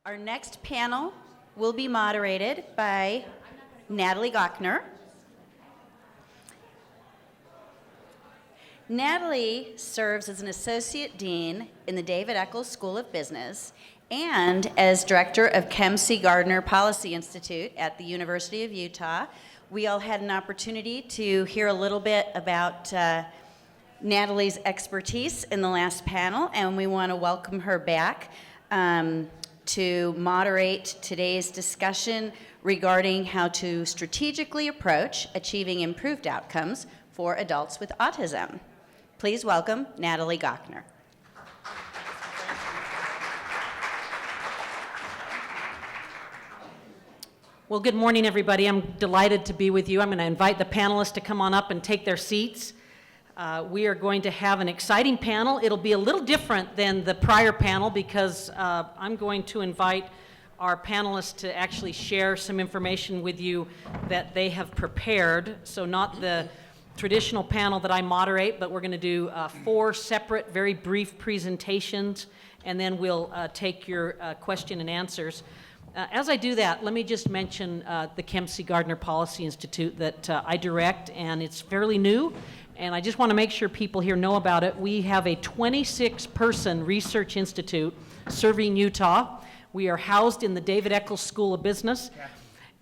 Our next panel will be moderated by Natalie Gochner. Natalie serves as an Associate Dean in the David Eccles School of Business and as Director of Garder Policy Institute at the University of Utah. We all had an opportunity to hear a little bit about Natalie's expertise in the last panel, and we want to welcome her back to moderate today's discussion regarding how to strategically approach achieving improved outcomes for adults with autism. Please welcome Natalie Gochner. Well, good morning, everybody. I'm delighted to be with you. I'm going to invite the panelists to come on up and take their seats. We are going to have an exciting panel. It'll be a little different than the prior panel because I'm going to invite our panelists to actually share some information with you that they have prepared. So not the traditional panel that I moderate, but we're going to do 4 separate, very brief presentations, and then we'll take your question and answers. As I do that, let me just mention the Garder Policy Institute that I direct, and it's fairly new, and I just want to make sure people here know about it. We have a 26-person research institute serving Utah. We are housed in the David Eccles School of Business,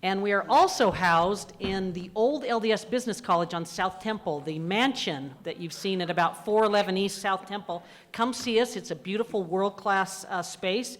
and we are also housed in the old LDS Business College on South Temple, the mansion that you've seen at about 411 East South Temple. Come see us. It's a beautiful world-class space.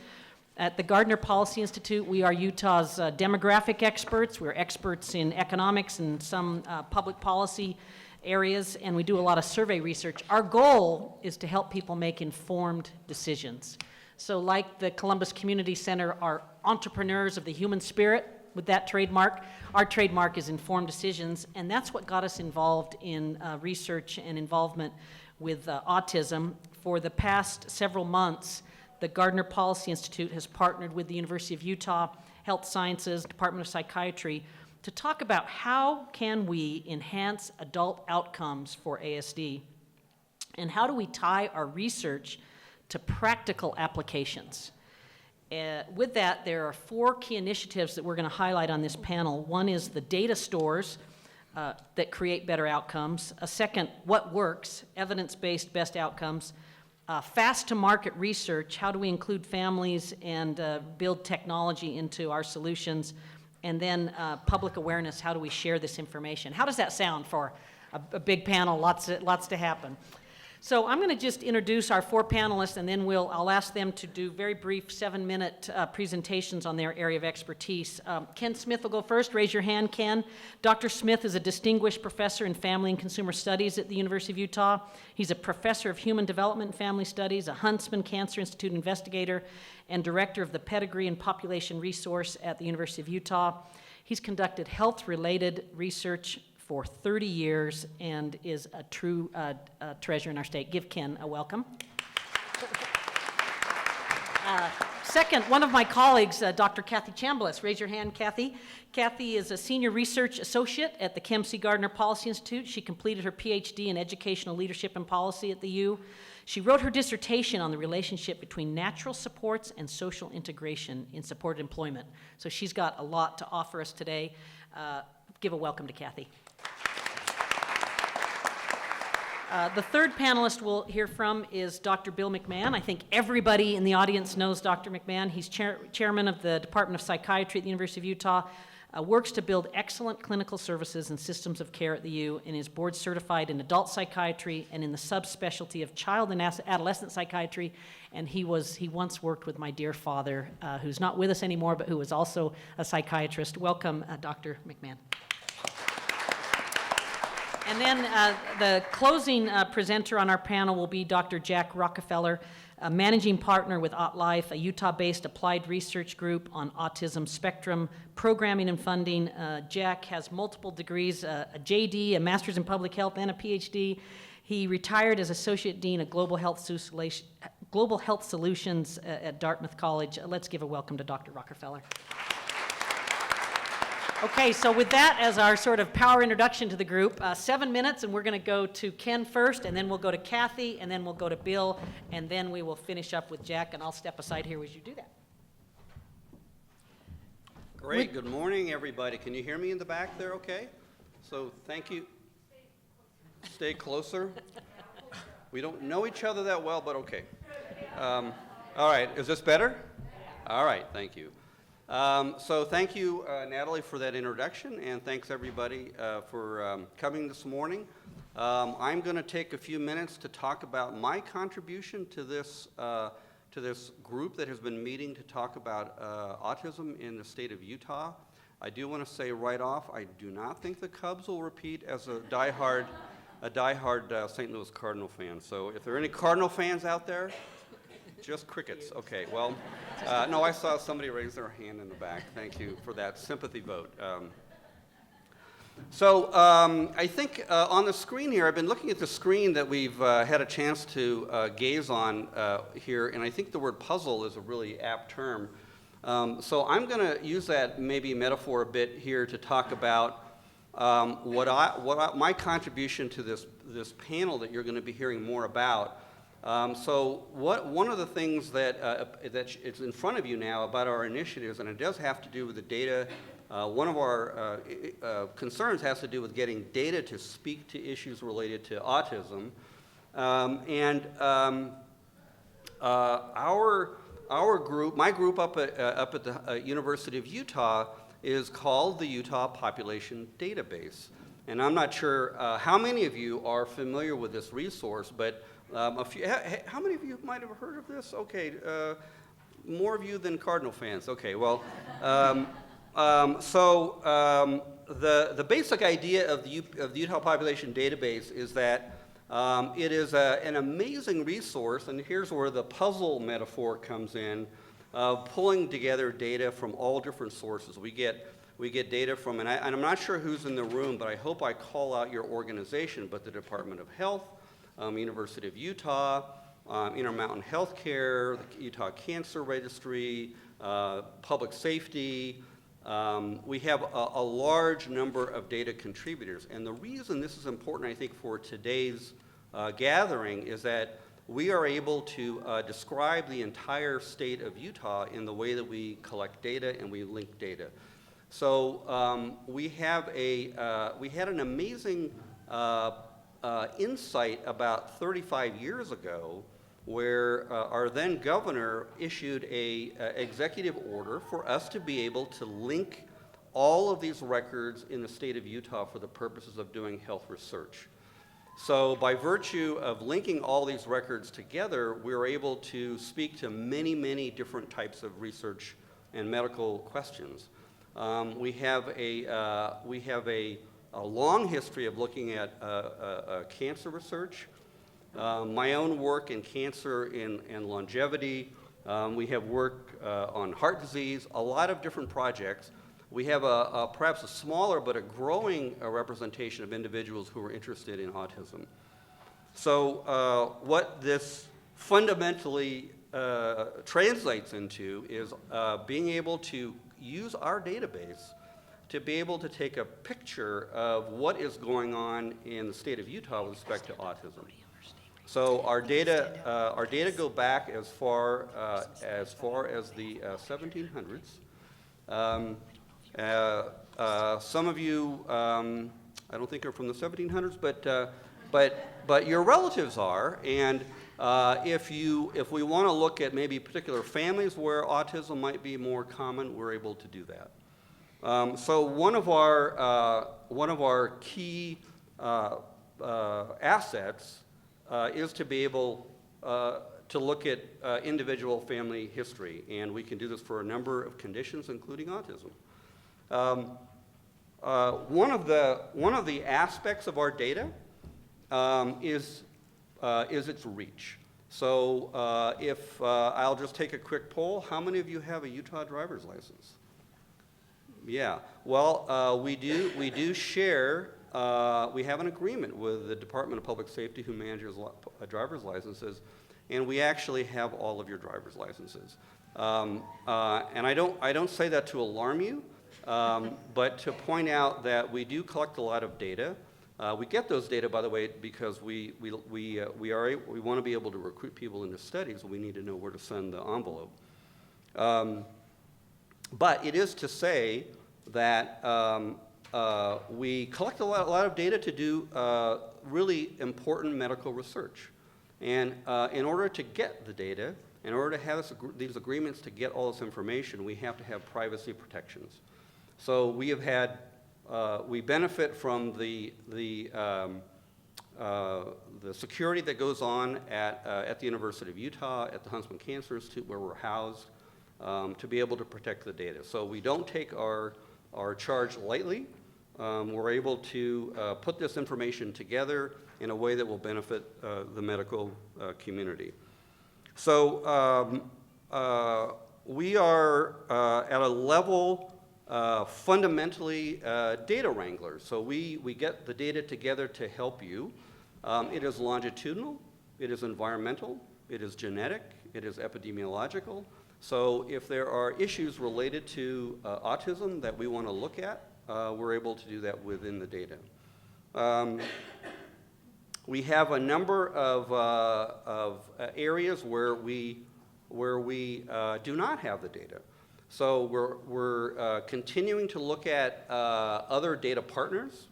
At the Garder Policy Institute, we are Utah's demographic experts. We're experts in economics and some public policy areas, and we do a lot of survey research. Our goal is to help people make informed decisions. So like the Columbus Community Center are entrepreneurs of the human spirit with that trademark. Our trademark is informed decisions, and that's what got us involved in research and involvement with autism. For the past several months, the Garder Policy Institute has partnered with the University of Utah Health Sciences, Department of Psychiatry, to talk about how can we enhance adult outcomes for ASD, and how do we tie our research to practical applications. With that, there are 4 key initiatives that we're going to highlight on this panel. One is the data stores that create better outcomes. A second, what works, evidence-based best outcomes. Fast-to-market research, how do we include families and build technology into our solutions? And then public awareness, how do we share this information? How does that sound for a big panel, lots to happen? So I'm going to just introduce our 4 panelists, and then I'll ask them to do very brief 7-minute presentations on their area of expertise. Ken Smith will go first. Raise your hand, Ken. Dr. Smith is a distinguished professor in family and consumer studies at the University of Utah. He's a professor of human development and family studies, a Huntsman Cancer Institute investigator, and director of the Pedigree and Population Resource at the University of Utah. He's conducted health-related research for 30 years and is a true treasure in our state. Give Ken a welcome. Second, one of my colleagues, Dr. Kathy Chambliss. Raise your hand, Kathy. Kathy is a senior research associate at the Garder Policy Institute. She completed her PhD in educational leadership and policy at the U. She wrote her dissertation on the relationship between natural supports and social integration in supported employment. So she's got a lot to offer us today. Give a welcome to Kathy. The third panelist we'll hear from is Dr. Bill McMahon. I think everybody in the audience knows Dr. McMahon. He's chairman of the Department of Psychiatry at the University of Utah, works to build excellent clinical services and systems of care at the U, and is board certified in adult psychiatry and in the subspecialty of child and adolescent psychiatry. And he once worked with my dear father, who's not with us anymore, but who was also a psychiatrist. Welcome, Dr. McMahon. And then the closing presenter on our panel will be Dr. Jack Rockefeller, a managing partner with OttLife, a Utah-based applied research group on autism spectrum programming and funding. Jack has multiple degrees, a JD, a master's in public health, and a PhD. He retired as Associate Dean of Global Health Solutions at Dartmouth College. Let's give a welcome to Dr. Rockefeller. Okay, so with that as our sort of power introduction to the group, 7 minutes, and we're going to go to Ken first, and then we'll go to Kathy, and then we'll go to Bill, and then we will finish up with Jack, and I'll step aside here as you do that. Great. Good morning, everybody. Can you hear me in the back there okay? So thank you. Stay closer. We don't know each other that well, but okay. All right. Is this better? All right. Thank you. So thank you, Natalie, for that introduction, and thanks, everybody, for coming this morning. I'm going to take a few minutes to talk about my contribution to this group that has been meeting to talk about autism in the state of Utah. I do want to say right off, I do not think the Cubs will repeat as a diehard St. Louis Cardinal fan. So if there are any Cardinal fans out there, just crickets. Okay, well, no, I saw somebody raise their hand in the back. Thank you for that sympathy vote. I think on the screen here, I've been looking at the screen that we've had a chance to gaze on here, and I think the word puzzle is a really apt term. So I'm going to use that maybe metaphor a bit here to talk about my contribution to this panel that you're going to be hearing more about. One of the things that it's in front of you now about our initiatives, and it does have to do with the data. One of our concerns has to do with getting data to speak to issues related to autism. Our group, my group up at the University of Utah, is called the Utah Population Database. And I'm not sure how many of you are familiar with this resource, but how many of you might have heard of this? Okay, more of you than Cardinal fans. Okay, well, the basic idea of the Utah Population Database is that it is an amazing resource, and here's where the puzzle metaphor comes in, pulling together data from all different sources. We get data from, and I'm not sure who's in the room, but I hope I call out your organization, but the Department of Health, University of Utah, Intermountain Healthcare, the Utah Cancer Registry, Public Safety. We have a large number of data contributors. And the reason this is important, I think, for today's gathering is that we are able to describe the entire state of Utah in the way that we collect data and we link data. So we had an amazing insight about 35 years ago where our then governor issued a executive order for us to be able to link all of these records in the state of Utah for the purposes of doing health research. So by virtue of linking all these records together, we're able to speak to many, many different types of research and medical questions. We have a long history of looking at cancer research. My own work in cancer and longevity. We have work on heart disease, a lot of different projects. We have perhaps a smaller but a growing representation of individuals who are interested in autism. So what this fundamentally translates into is being able to use our database to be able to take a picture of what is going on in the state of Utah with respect to autism. So our data go back as far as the 1700s. Some of you, I don't think are from the 1700s, but your relatives are. And if we want to look at maybe particular families where autism might be more common, we're able to do that. So one of our key assets is to be able to look at individual family history, and we can do this for a number of conditions, including autism. One of the aspects of our data is its reach. So if I'll just take a quick poll, how many of you have a Utah driver's license? Yeah, well, we do share. We have an agreement with the Department of Public Safety, who manages driver's licenses, and we actually have all of your driver's licenses. And I don't say that to alarm you, but to point out that we do collect a lot of data. We get those data, by the way, because we want to be able to recruit people into studies. We need to know where to send the envelope. But it is to say that we collect a lot of data to do really important medical research. And in order to get the data, in order to have these agreements to get all this information, we have to have privacy protections. So we have had, we benefit from the security that goes on at the University of Utah, at the Huntsman Cancer Institute, where we're housed, to be able to protect the data. So we don't take our charge lightly. We're able to put this information together in a way that will benefit the medical community. So we are at a level fundamentally data wranglers. So we get the data together to help you. It is longitudinal, it is environmental, it is genetic, it is epidemiological. So if there are issues related to autism that we want to look at, we're able to do that within the data. We have a number of areas where we do not have the data. So we're continuing to look at other data partners.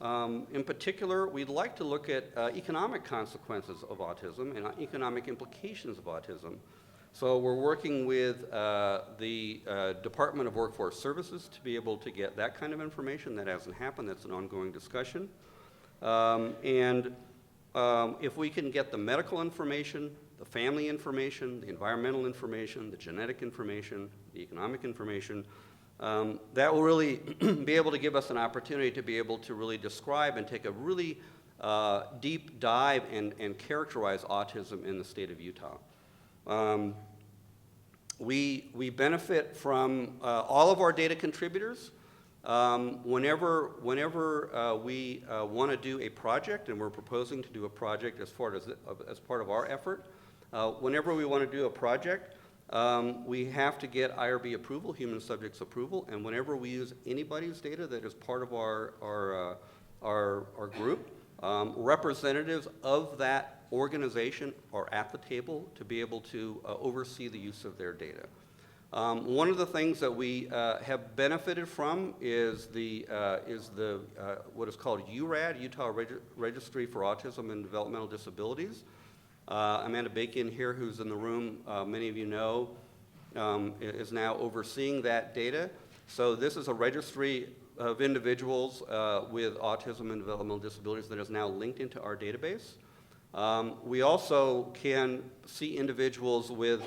In particular, we'd like to look at economic consequences of autism and economic implications of autism. So we're working with the Department of Workforce Services to be able to get that kind of information. That hasn't happened. That's an ongoing discussion. If we can get the medical information, the family information, the environmental information, the genetic information, the economic information, that will really be able to give us an opportunity to be able to really describe and take a really deep dive and characterize autism in the state of Utah. We benefit from all of our data contributors. Whenever we want to do a project, and we're proposing to do a project as part of our effort, whenever we want to do a project, we have to get IRB approval, human subjects approval, and whenever we use anybody's data that is part of our group, representatives of that organization are at the table to be able to oversee the use of their data. One of the things that we have benefited from is what is called URAD, Utah Registry for Autism and Developmental Disabilities. Amanda Bacon here, who's in the room, many of you know, is now overseeing that data. So this is a registry of individuals with autism and developmental disabilities that is now linked into our database. We also can see individuals on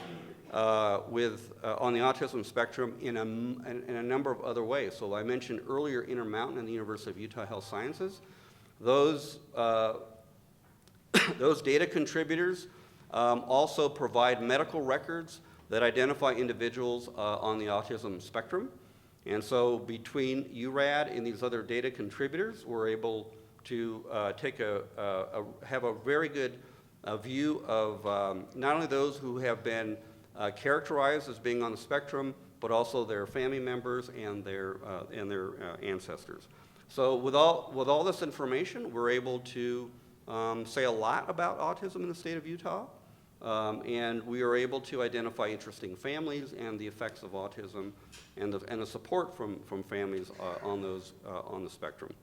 the autism spectrum in a number of other ways. So I mentioned earlier Intermountain and the University of Utah Health Sciences. Those data contributors also provide medical records that identify individuals on the autism spectrum. And so between URAD and these other data contributors, we're able to have a very good view of not only those who have been characterized as being on the spectrum, but also their family members and their ancestors. So with all this information, we're able to say a lot about autism in the state of Utah, and we are able to identify interesting families and the effects of autism and the support from families on the spectrum.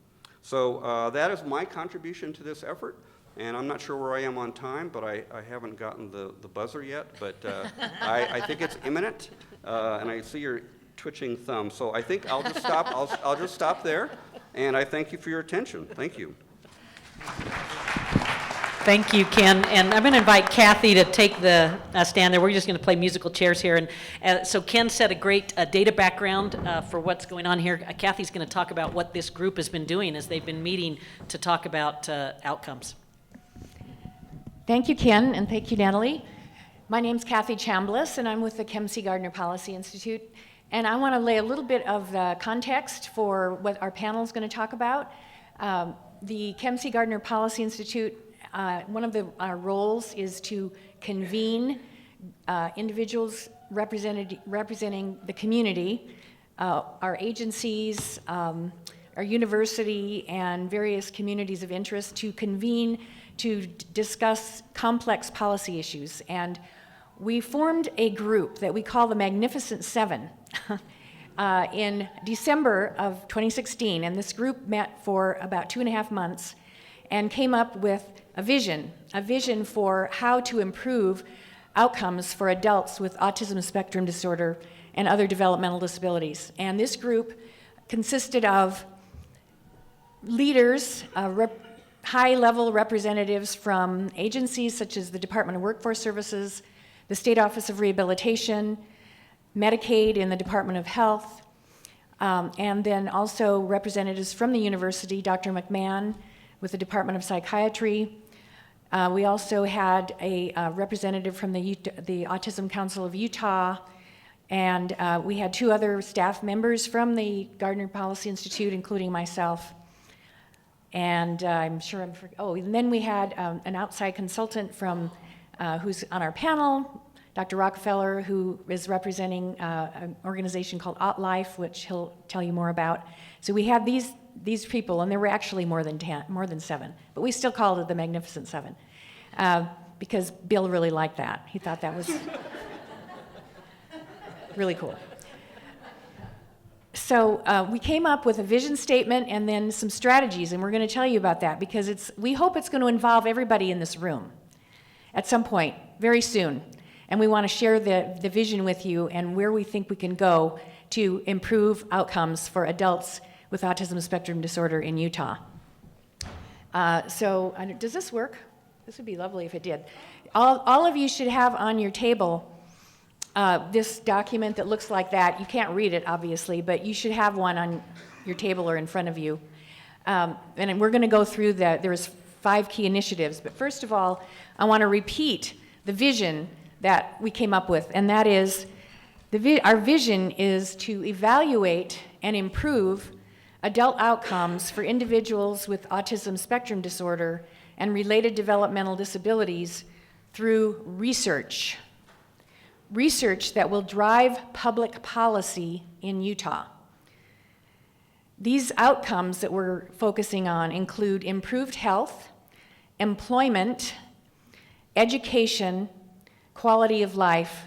So that is my contribution to this effort, and I'm not sure where I am on time, but I haven't gotten the buzzer yet, but I think it's imminent, and I see your twitching thumb, so I think I'll just stop. I'll just stop there, and I thank you for your attention. Thank you. Thank you, Ken. And I'm going to invite Kathy to take the stand there. We're just going to play musical chairs here. And so Ken set a great data background for what's going on here. Kathy's going to talk about what this group has been doing as they've been meeting to talk about outcomes. Thank you, Ken, and thank you, Natalie. My name's Kathy Chambliss, and I'm with the Kemsey Gardner Policy Institute. And I want to lay a little bit of the context for what our panel is going to talk about. The Kemsey Gardner Policy Institute, one of our roles is to convene individuals representing the community, our agencies, our university, and various communities of interest to convene to discuss complex policy issues. And we formed a group that we call the Magnificent Seven. in December of 2016, and this group met for about 2.5 months and came up with a vision for how to improve outcomes for adults with autism spectrum disorder and other developmental disabilities. And this group consisted of leaders, high-level representatives from agencies such as the Department of Workforce Services, the State Office of Rehabilitation, Medicaid in the Department of Health, and then also representatives from the university, Dr. McMahon with the Department of Psychiatry. We also had a representative from the Autism Council of Utah, and we had 2 other staff members from the Garder Policy Institute, including myself. And I'm sure and then we had an outside consultant from who's on our panel, Dr. Rockefeller, who is representing an organization called OttLife, which he'll tell you more about. So we had these people, and there were actually more than 7, but we still called it the Magnificent Seven because Bill really liked that. He thought that was really cool. So we came up with a vision statement and then some strategies, and we're going to tell you about that because we hope it's going to involve everybody in this room at some point, very soon. And we want to share the vision with you and where we think we can go to improve outcomes for adults with autism spectrum disorder in Utah. Does this work? This would be lovely if it did. All of you should have on your table this document that looks like that. You can't read it, obviously, but you should have one on your table or in front of you. And we're going to go through there's 5 key initiatives. But first of all, I want to repeat the vision that we came up with, and that is our vision is to evaluate and improve adult outcomes for individuals with autism spectrum disorder and related developmental disabilities through research that will drive public policy in Utah. These outcomes that we're focusing on include improved health, employment, education, quality of life,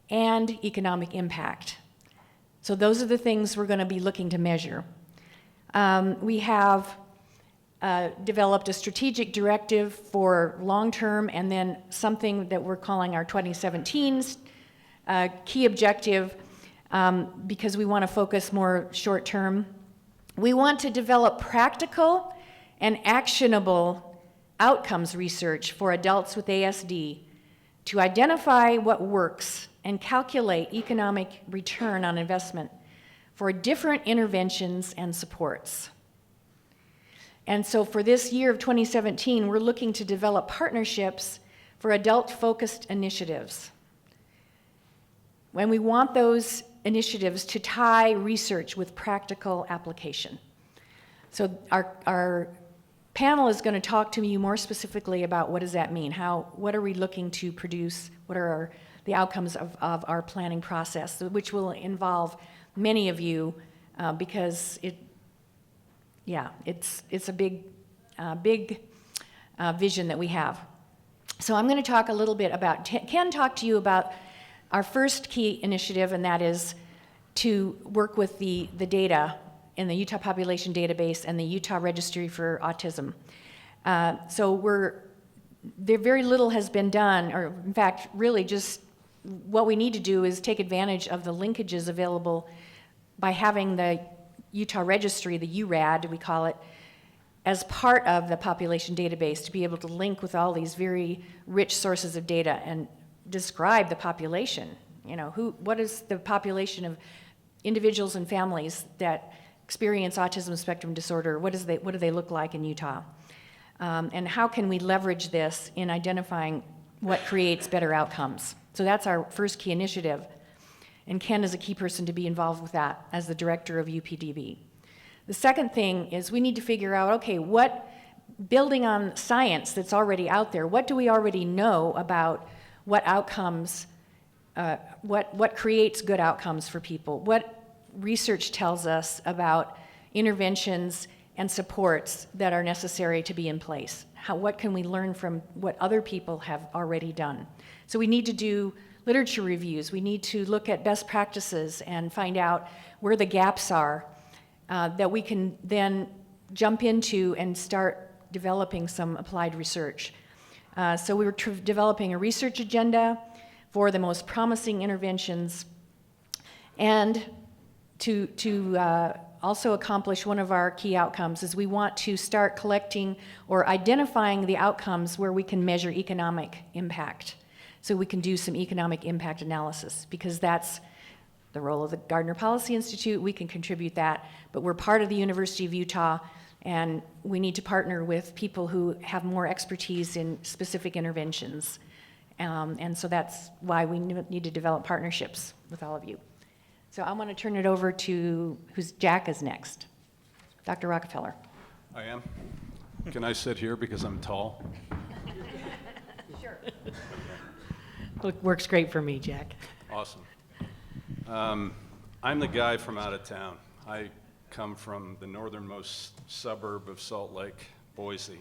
and economic impact. So those are the things we're going to be looking to measure. We have developed a strategic directive for long-term and then something that we're calling our 2017 key objective because we want to focus more short-term. We want to develop practical and actionable outcomes research for adults with ASD to identify what works and calculate economic return on investment for different interventions and supports. And so for this year of 2017, we're looking to develop partnerships for adult-focused initiatives. When we want those initiatives to tie research with practical application. So our panel is going to talk to you more specifically about what does that mean, what are we looking to produce, what are the outcomes of our planning process, which will involve many of you because it's a big vision that we have. So I'm going to talk a little bit about, Ken talked to you about our first key initiative, and that is to work with the data in the Utah Population Database and the Utah Registry for Autism. Very little has been done, or in fact, really just what we need to do is take advantage of the linkages available by having the Utah Registry, the URAD, we call it, as part of the population database to be able to link with all these very rich sources of data and describe the population. You know, what is the population of individuals and families that experience autism spectrum disorder? What do they look like in Utah? And how can we leverage this in identifying what creates better outcomes? So that's our first key initiative. And Ken is a key person to be involved with that as the director of UPDB. The second thing is we need to figure out, okay, building on science that's already out there, what do we already know about what outcomes, what creates good outcomes for people? What research tells us about interventions and supports that are necessary to be in place? What can we learn from what other people have already done? So we need to do literature reviews. We need to look at best practices and find out where the gaps are that we can then jump into and start developing some applied research. So we were developing a research agenda for the most promising interventions, and to also accomplish one of our key outcomes is we want to start collecting or identifying the outcomes where we can measure economic impact. So we can do some economic impact analysis, because that's the role of the Garder Policy Institute. We can contribute that, but we're part of the University of Utah, and we need to partner with people who have more expertise in specific interventions. And so that's why we need to develop partnerships with all of you. So I want to turn it over to, Jack is next. Dr. Rockefeller. I am. Can I sit here because I'm tall? Sure. Works great for me, Jack. Awesome. I'm the guy from out of town. I come from the northernmost suburb of Salt Lake, Boise.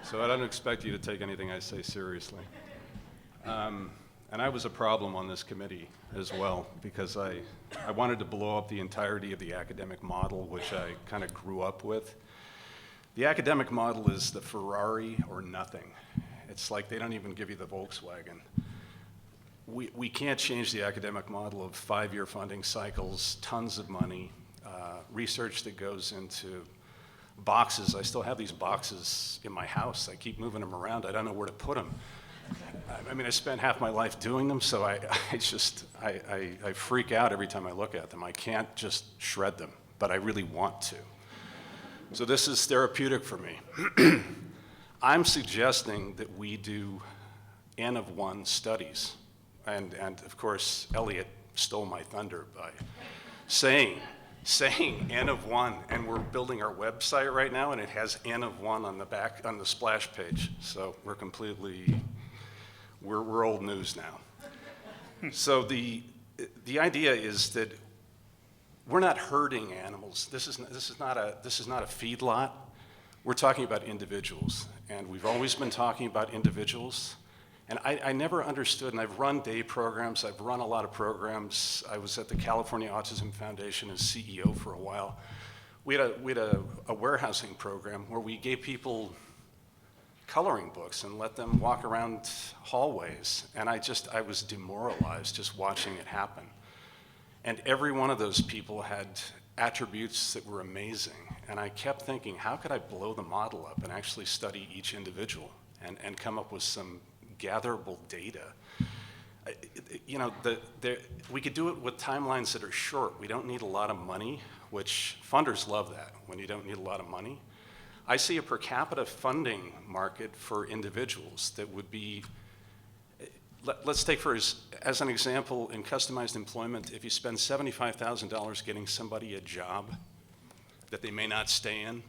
So I don't expect you to take anything I say seriously. And I was a problem on this committee as well, because I wanted to blow up the entirety of the academic model, which I kind of grew up with. The academic model is the Ferrari or nothing. It's like they don't even give you the Volkswagen. We can't change the academic model of 5-year funding cycles, tons of money, research that goes into boxes. I still have these boxes in my house. I keep moving them around. I don't know where to put them. I mean, I spent half my life doing them, so I freak out every time I look at them. I can't just shred them, but I really want to. So this is therapeutic for me. I'm suggesting that we do N of 1 studies. And of course, Elliot stole my thunder by saying N of 1, and we're building our website right now, and it has N of 1 on the back, on the splash page. So we're old news now. So the idea is that we're not herding animals. This is not a feedlot. We're talking about individuals, and we've always been talking about individuals. And I never understood, and I've run day programs, I've run a lot of programs. I was at the California Autism Foundation as CEO for a while. We had a warehousing program where we gave people coloring books and let them walk around hallways. And I was demoralized just watching it happen. And every one of those people had attributes that were amazing. And I kept thinking, how could I blow the model up and actually study each individual and come up with some gatherable data? You know, we could do it with timelines that are short. We don't need a lot of money, which funders love that, when you don't need a lot of money. I see a per capita funding market for individuals that would be, let's take as an example, in customized employment, if you spend $75,000 getting somebody a job that they may not stay in,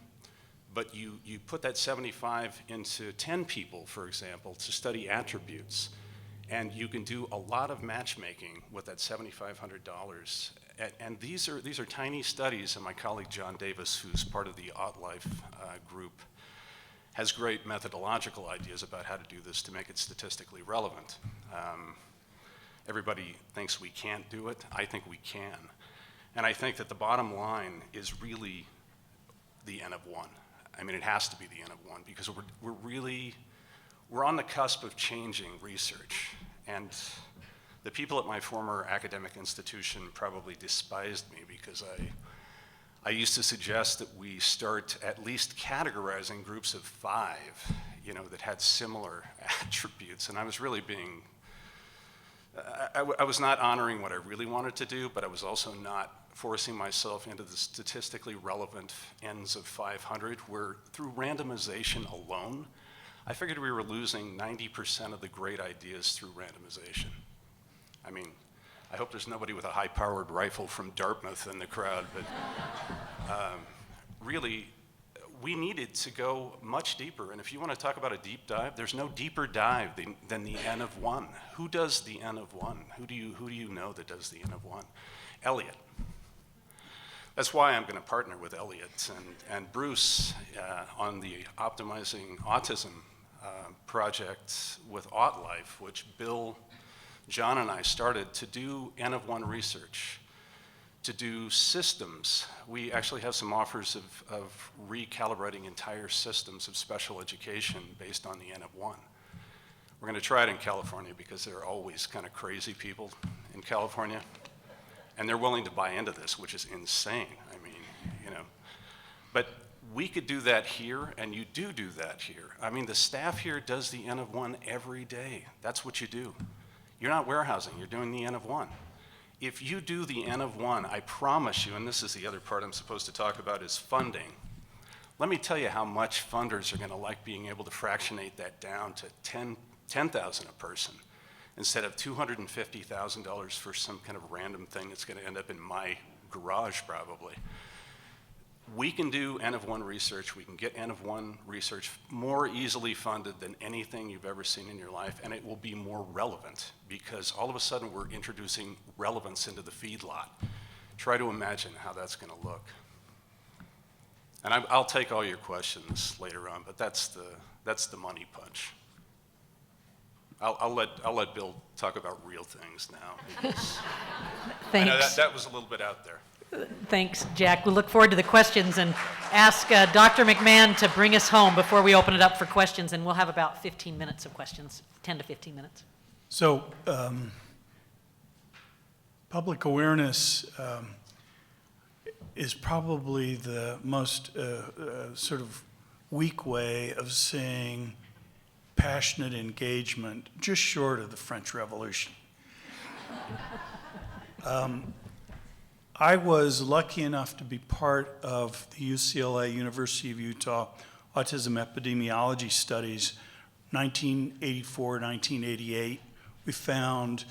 but you put that 75 into 10 people, for example, to study attributes, and you can do a lot of matchmaking with that $7,500. And these are tiny studies, and my colleague John Davis, who's part of the OttLife group, has great methodological ideas about how to do this to make it statistically relevant. Everybody thinks we can't do it. I think we can. And I think that the bottom line is really the N of 1. I mean, it has to be the N of 1, because we're on the cusp of changing research. And the people at my former academic institution probably despised me, because I used to suggest that we start at least categorizing groups of 5, you know, that had similar attributes. And I was really being, I was not honoring what I really wanted to do, but I was also not forcing myself into the statistically relevant ends of 500, where through randomization alone, I figured we were losing 90% of the great ideas through randomization. I mean, I hope there's nobody with a high-powered rifle from Dartmouth in the crowd, but really, we needed to go much deeper. And if you want to talk about a deep dive, there's no deeper dive than the N of 1. Who does the N of 1? Who do you know that does the N of 1? Elliot. That's why I'm going to partner with Elliot and Bruce on the Optimizing Autism project with OttLife, which Bill, John, and I started to do N of 1 research, to do systems. We actually have some offers of recalibrating entire systems of special education based on the N of 1. We're going to try it in California because there are always kind of crazy people in California, and they're willing to buy into this, which is insane. I mean, you know, but we could do that here, and you do that here. I mean, the staff here does the N of 1 every day. That's what you do. You're not warehousing, you're doing the N of 1. If you do the N of 1, I promise you, and this is the other part I'm supposed to talk about, is funding. Let me tell you how much funders are going to like being able to fractionate that down to $10,000 a person instead of $250,000 for some kind of random thing that's going to end up in my garage probably. We can do N of 1 research. We can get N of 1 research more easily funded than anything you've ever seen in your life, and it will be more relevant because all of a sudden we're introducing relevance into the feedlot. Try to imagine how that's going to look. And I'll take all your questions later on, but that's the money punch. I'll let Bill talk about real things now. Because I know Thanks. that was a little bit out there. Thanks, Jack. We look forward to the questions and ask Dr. McMahon to bring us home before we open it up for questions, and we'll have about 15 minutes of questions, 10 to 15 minutes. So, public awareness is probably the most sort of weak way of saying passionate engagement, just short of the French Revolution. I was lucky enough to be part of the UCLA, University of Utah Autism Epidemiology Studies, 1984, 1988. We found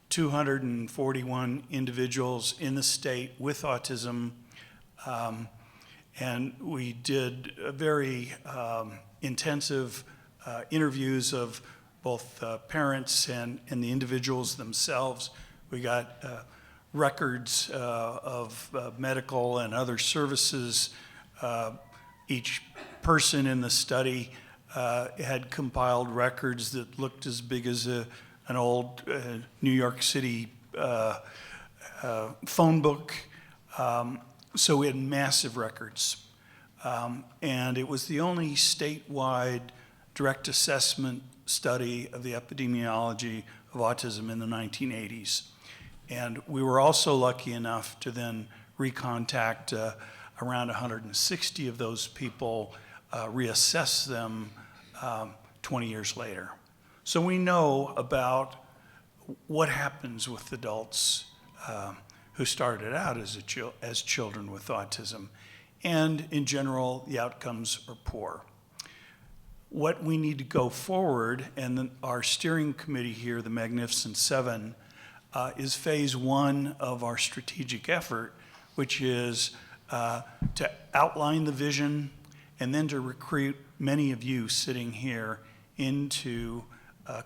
241 individuals in the state with autism, and we did a very intensive interviews of both parents and the individuals themselves. We got records of medical and other services. Each person in the study had compiled records that looked as big as an old New York City phone book. So we had massive records. And it was the only statewide direct assessment study of the epidemiology of autism in the 1980s. And we were also lucky enough to then recontact around 160 of those people, reassess them 20 years later. So we know about what happens with adults who started out as children with autism. And in general, the outcomes are poor. What we need to go forward, and then our steering committee here, the Magnificent Seven, is phase one of our strategic effort, which is to outline the vision and then to recruit many of you sitting here into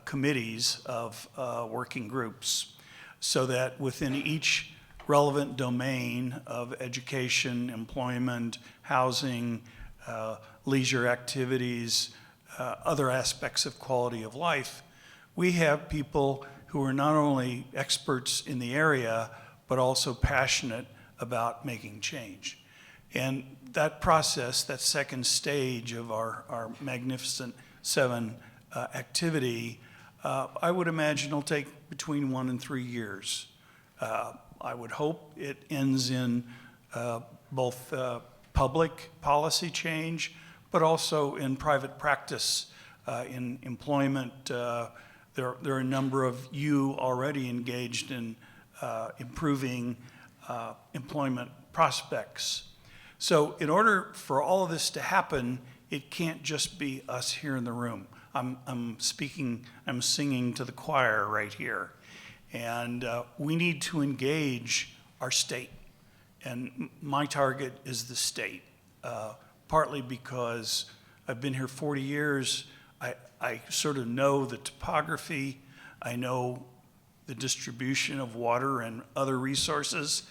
committees of working groups so that within each relevant domain of education, employment, housing, leisure activities, other aspects of quality of life, we have people who are not only experts in the area, but also passionate about making change. And that process, that second stage of our Magnificent Seven activity, I would imagine will take between 1 and 3 years. I would hope it ends in both public policy change, but also in private practice, in employment. There are a number of you already engaged in improving employment prospects. So in order for all of this to happen, it can't just be us here in the room. I'm singing to the choir right here. And we need to engage our state. And my target is the state, partly because I've been here 40 years. I sort of know the topography. I know the distribution of water and other resources.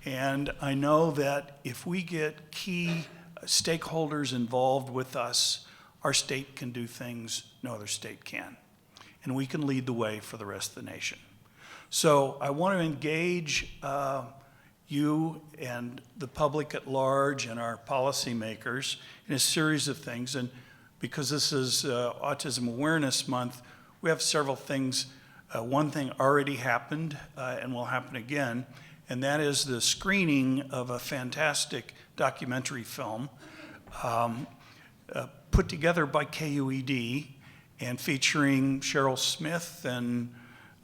And I know that if we get key stakeholders involved with us our state can do things no other state can. And we can lead the way for the rest of the nation. So I want to engage you and the public at large and our policymakers in a series of things. And because this is Autism Awareness Month, we have several things. One thing already happened and will happen again, and that is the screening of a fantastic documentary film put together by KUED and featuring Cheryl Smith and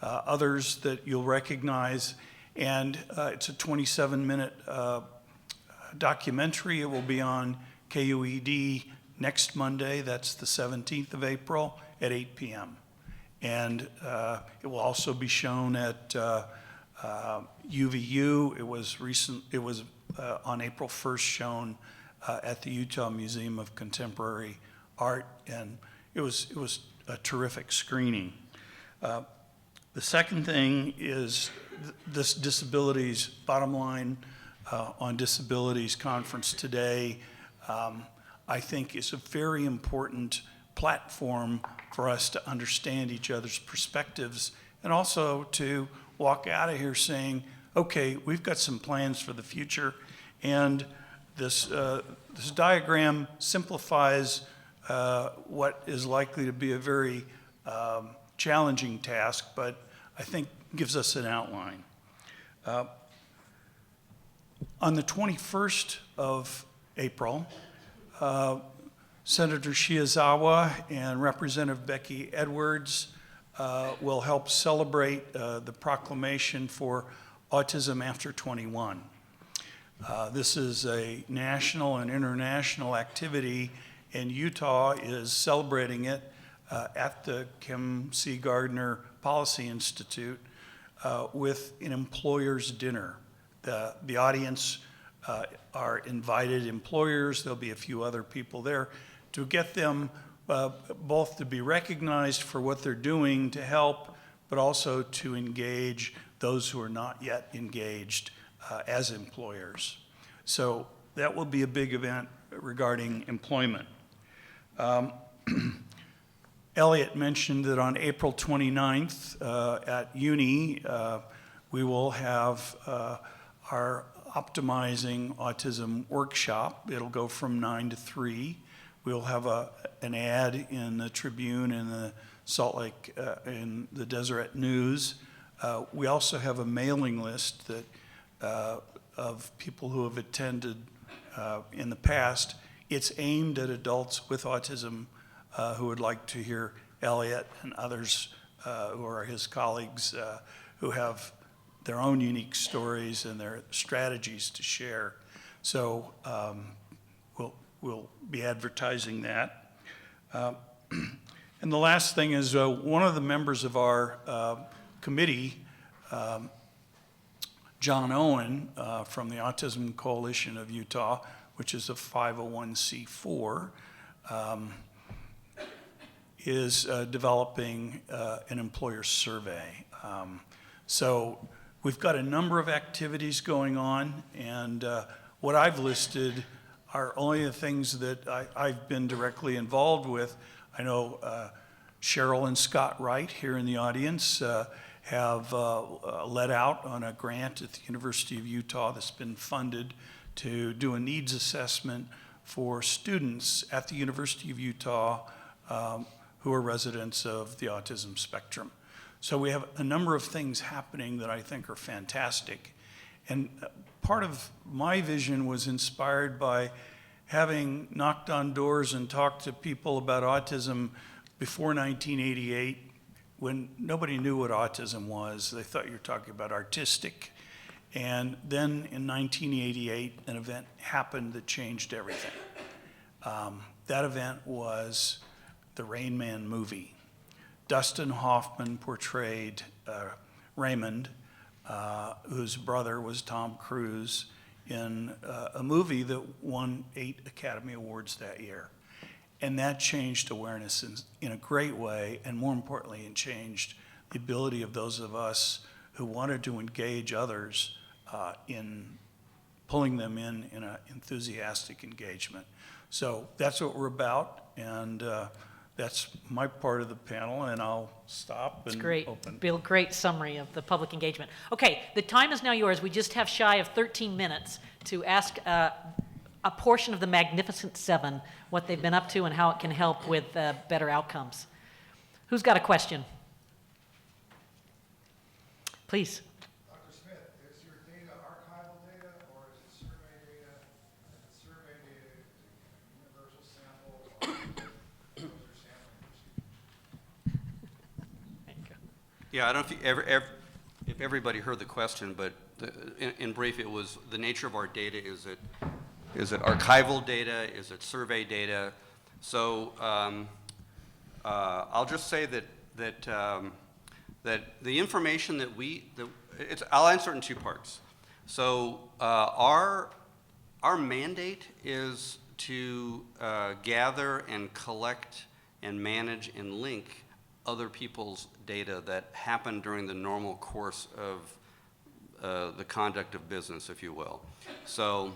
others that you'll recognize. And it's a 27-minute documentary. It will be on KUED next Monday, that's the 17th of April at 8 p.m. And it will also be shown at UVU. It was on April 1st shown at the Utah Museum of Contemporary Art, and it was a terrific screening. The second thing is this disabilities, bottom line on disabilities conference today, I think is a very important platform for us to understand each other's perspectives and also to walk out of here saying, okay, we've got some plans for the future, and this diagram simplifies what is likely to be a very challenging task, but I think gives us an outline. On the 21st of April, Senator Shiazawa and Representative Becky Edwards will help celebrate the proclamation for Autism After 21. This is a national and international activity, and Utah is celebrating it at the Kim C. Gardner Policy Institute with an employer's dinner. The audience are invited employers. There'll be a few other people there to get them both to be recognized for what they're doing to help, but also to engage those who are not yet engaged as employers. So that will be a big event regarding employment. Elliot mentioned that on April 29th at Uni, we will have our Optimizing Autism workshop. It'll go from 9 to 3. We'll have an ad in the Tribune and the Salt Lake, in the Deseret News. We also have a mailing list that of people who have attended in the past. It's aimed at adults with autism who would like to hear Elliot and others who are his colleagues who have their own unique stories and their strategies to share. So we'll be advertising that. And the last thing is one of the members of our committee, John Owen from the Autism Coalition of Utah, which is a 501c4, is developing an employer survey. So we've got a number of activities going on, and what I've listed are only the things that I've been directly involved with. I know Cheryl and Scott Wright here in the audience have let out on a grant at the University of Utah that's been funded to do a needs assessment for students at the University of Utah who are residents of the autism spectrum. So we have a number of things happening that I think are fantastic. And part of my vision was inspired by having knocked on doors and talked to people about autism before 1988, when nobody knew what autism was. They thought you were talking about artistic. And then in 1988, an event happened that changed everything. That event was the Rain Man movie. Dustin Hoffman portrayed Raymond, whose brother was Tom Cruise, in a movie that won 8 Academy Awards that year. And that changed awareness in a great way, and more importantly, it changed the ability of those of us who wanted to engage others in pulling them in an enthusiastic engagement. So that's what we're about, and that's my part of the panel, and I'll stop It's and great. open. Bill, great summary of the public engagement. Okay, the time is now yours. We just have shy of 13 minutes to ask a portion of the Magnificent Seven what they've been up to and how it can help with better outcomes. Who's got a question? Please. Dr. Smith, is your data archival data or is it survey data? And if it's survey data, is it universal sample or those are sampling procedures? Yeah, I don't know if everybody heard the question, but in brief, it was the nature of our data. Is it archival data? Is it survey data? So I'll just say that the information that I'll answer it in two parts. So our mandate is to gather and collect and manage and link other people's data that happen during the normal course of the conduct of business, if you will. So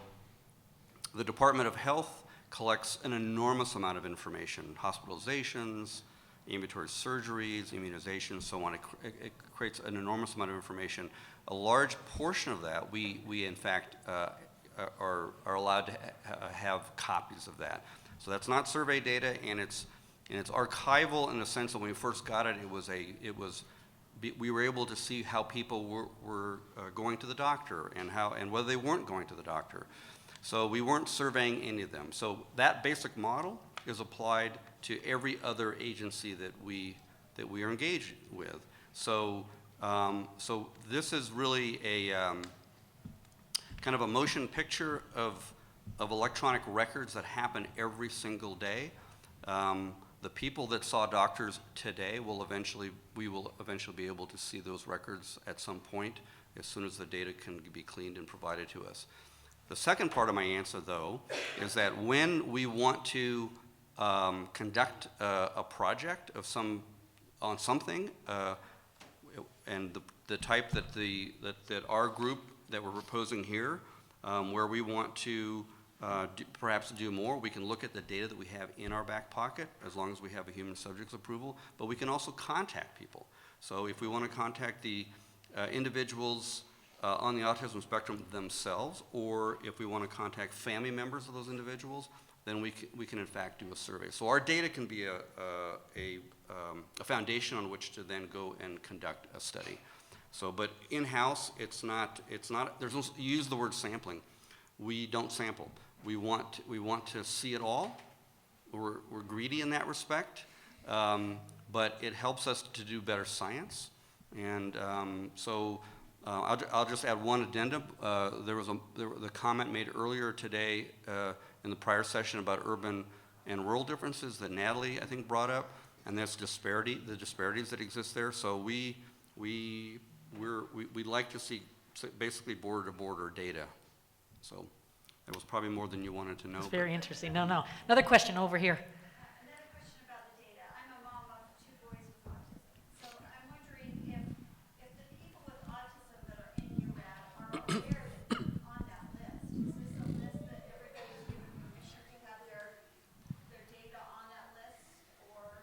the Department of Health collects an enormous amount of information, hospitalizations, ambulatory surgeries, immunizations, so on. It creates an enormous amount of information. A large portion of that, we in fact are allowed to have copies of that. So that's not survey data, and it's archival in the sense that when we first got it, we were able to see how people were going to the doctor and whether they weren't going to the doctor. So we weren't surveying any of them. So that basic model is applied to every other agency that we are engaged with. So this is really a kind of a motion picture of electronic records that happen every single day. The people that saw doctors today we will eventually be able to see those records at some point as soon as the data can be cleaned and provided to us. The second part of my answer, though, is that when we want to conduct a project on something, and the type that our group that we're proposing here, where we want to perhaps do more, we can look at the data that we have in our back pocket, as long as we have a human subject's approval, but we can also contact people. So if we want to contact the individuals on the autism spectrum themselves, or if we want to contact family members of those individuals, then we can in fact do a survey. So our data can be a foundation on which to then go and conduct a study. So, but in-house, it's not, there's no, you use the word sampling. We don't sample. We want to see it all. We're greedy in that respect, but it helps us to do better science. And I'll just add one addendum. There was the comment made earlier today in the prior session about urban and rural differences that Natalie, I think, brought up, and that's the disparities that exist there. So we like to see basically border-to-border data. So that was probably more than you wanted to know. It's very interesting. No. Another question over here. Another question about the data. I'm a mom of 2 boys with autism. So I'm wondering if the people with autism that are in URAD are aware that they're on that list. Is this a list that everybody's given permission to have their data on that list? Or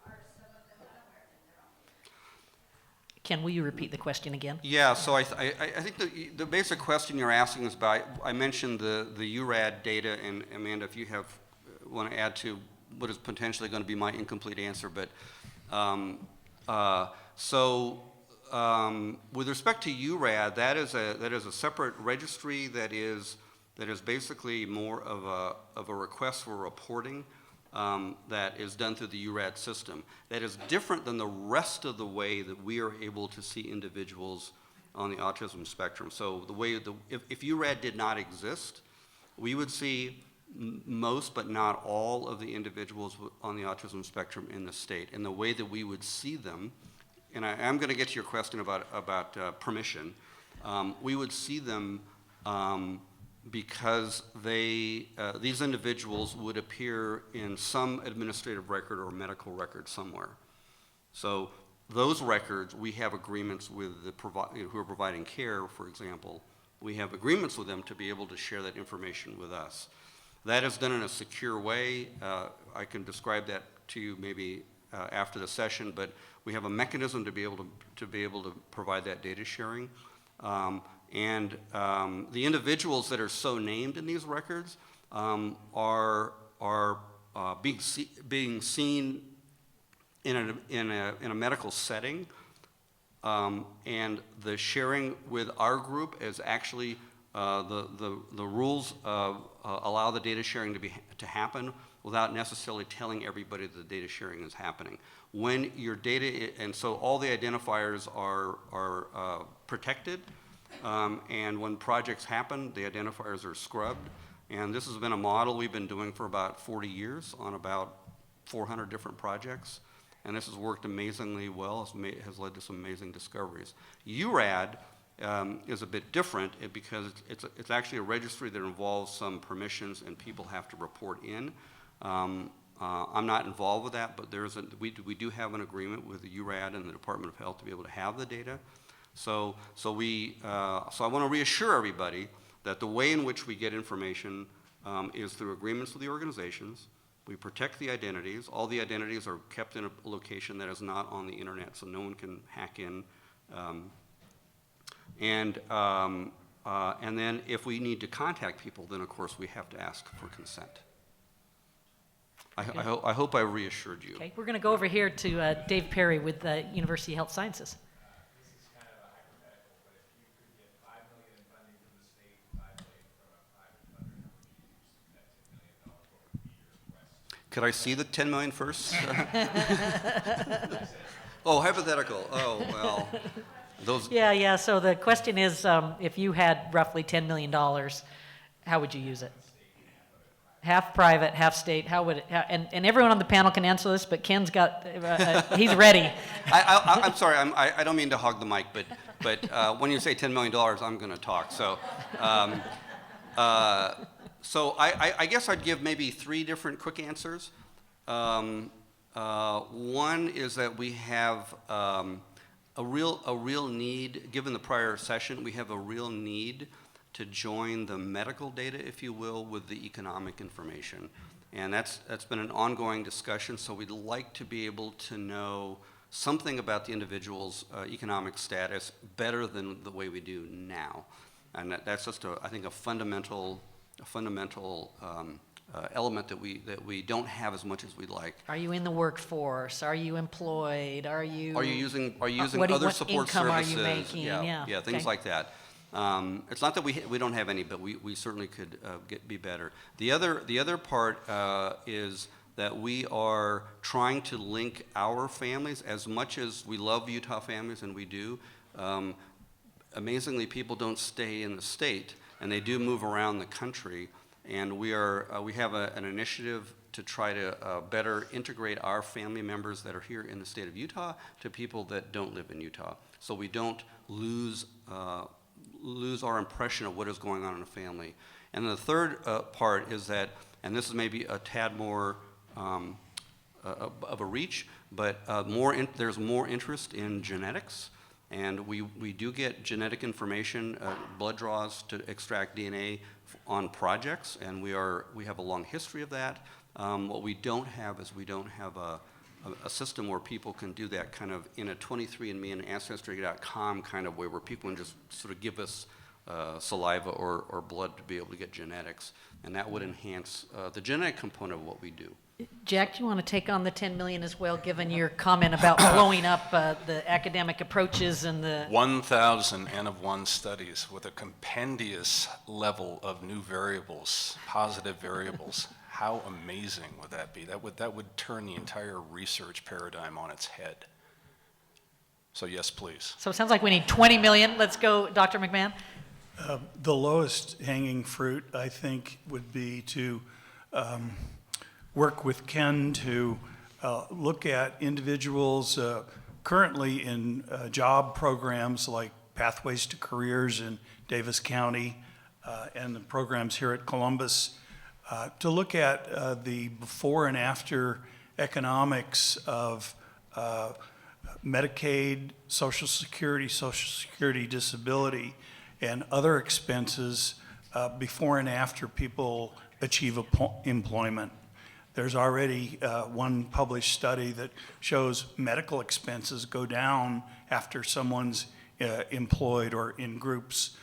are some of them unaware that they're on the list? Ken, will you repeat the question again? Yeah, so I think the basic question you're asking is about, I mentioned the URAD data, and Amanda, if you want to add to what is potentially going to be my incomplete answer, but with respect to URAD, that is a separate registry that is basically more of a request for reporting that is done through the URAD system. That is different than the rest of the way that we are able to see individuals on the autism spectrum. So if URAD did not exist, we would see most but not all of the individuals on the autism spectrum in the state. And the way that we would see them, and I'm going to get to your question about permission, we would see them because these individuals would appear in some administrative record or medical record somewhere. So those records, we have agreements with who are providing care, for example. We have agreements with them to be able to share that information with us. That is done in a secure way. I can describe that to you maybe after the session, but we have a mechanism to be able to provide that data sharing. The individuals that are so named in these records are being seen in a medical setting, and the sharing with our group is actually the rules allow the data sharing to happen without necessarily telling everybody that the data sharing is happening. When your data, and so all the identifiers are protected, and when projects happen, the identifiers are scrubbed. And this has been a model we've been doing for about 40 years on about 400 different projects. And this has worked amazingly well, has led to some amazing discoveries. URAD is a bit different because it's actually a registry that involves some permissions and people have to report in. I'm not involved with that, but we do have an agreement with the URAD and the Department of Health to be able to have the data. So I want to reassure everybody that the way in which we get information is through agreements with the organizations. We protect the identities. All the identities are kept in a location that is not on the internet, so no one can hack in. And then if we need to contact people, then of course we have to ask for consent. I hope I reassured you. Okay, we're going to go over here to Dave Perry with the University of Health Sciences. This is kind of a hypothetical, but if you could get $5 million in funding from the state and $5 million from a private funder, how would you use that $10 million? What would be your request? Could I see the 10 million first? Oh, hypothetical. Oh, well, those. Yeah, so the question is, if you had roughly $10 million, how would you use it? Half private, half state, how would it, and everyone on the panel can answer this, but Ken's got, he's ready. I'm sorry, I don't mean to hog the mic, but when you say $10 million, I'm going to talk. So, I guess I'd give maybe 3 different quick answers. One is that we have a real need, given the prior session, we have a real need to join the medical data, if you will, with the economic information. And that's been an ongoing discussion, so we'd like to be able to know something about the individual's economic status better than the way we do now. And that's just, I think, a fundamental element that we don't have as much as we'd like. Are you in the workforce? Are you employed? Are you using what other support income services? are you making? Yeah, things like that. It's not that we don't have any, but we certainly could be better. The other part is that we are trying to link our families as much as we love Utah families, and we do. Amazingly, people don't stay in the state, and they do move around the country. And we have an initiative to try to better integrate our family members that are here in the state of Utah to people that don't live in Utah, so we don't lose our impression of what is going on in a family. And the third part is that, and this is maybe a tad more of a reach, but there's more interest in genetics, and we do get genetic information, blood draws to extract DNA on projects, and we have a long history of that. What we don't have is we don't have a system where people can do that kind of in a 23andMe and Ancestry.com kind of way, where people can just sort of give us saliva or blood to be able to get genetics, and that would enhance the genetic component of what we do. Jack, do you want to take on the 10 million as well, given your comment about blowing up the academic approaches and the... 1,000 N of 1 studies with a compendious level of new variables, positive variables. How amazing would that be? That would turn the entire research paradigm on its head. So yes, please. So it sounds like we need 20 million. Let's go, Dr. McMahon. The lowest hanging fruit, I think, would be to work with Ken to look at individuals currently in job programs like Pathways to Careers in Davis County and the programs here at Columbus, to look at the before and after economics of Medicaid, Social Security disability, and other expenses before and after people achieve employment. There's already one published study that shows medical expenses go down after someone's employed or in groups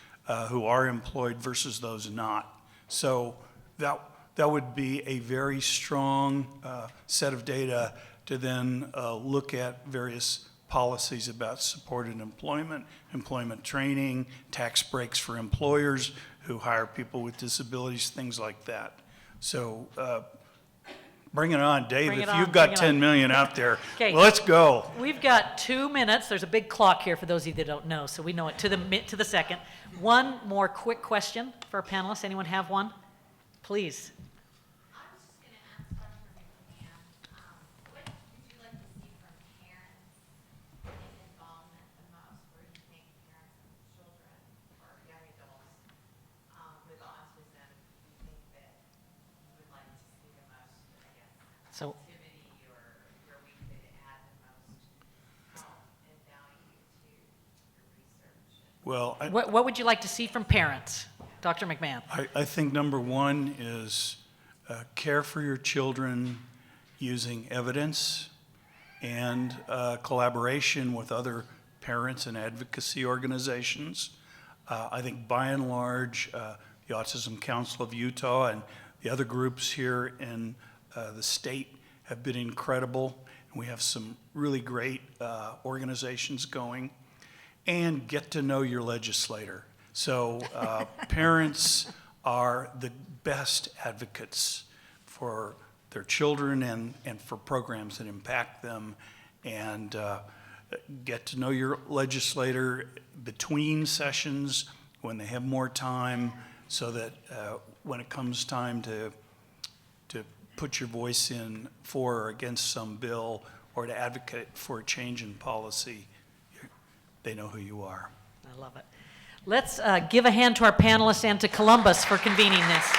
who are employed versus those not. So that would be a very strong set of data to then look at various policies about supported employment, employment training, tax breaks for employers who hire people with disabilities, things like that. So bring it on, Dave. Bring it If on, you've got bring it on. 10 million out there, Okay. let's go. We've got 2 minutes. There's a big clock here for those of you that don't know, so we know it to the second. One more quick question for our panelists. Anyone have one? Please. I was just going to ask Dr. McMahon, what would you like to see from parents in involvement the most? Where do you think parents and children or young adults with autism, do you think that you would like to see the most, I guess, So activity or where we could add the most help and value to your research? Well, what would you like to see from parents? Dr. McMahon. I think number one is care for your children using evidence and collaboration with other parents and advocacy organizations. I think by and large, the Autism Council of Utah and the other groups here in the state have been incredible. And we have some really great organizations going. And get to know your legislator. So parents are the best advocates for their children and for programs that impact them. And get to know your legislator between sessions when they have more time, so that when it comes time to put your voice in for or against some bill or to advocate for a change in policy, they know who you are. I love it. Let's give a hand to our panelists and to Columbus for convening this.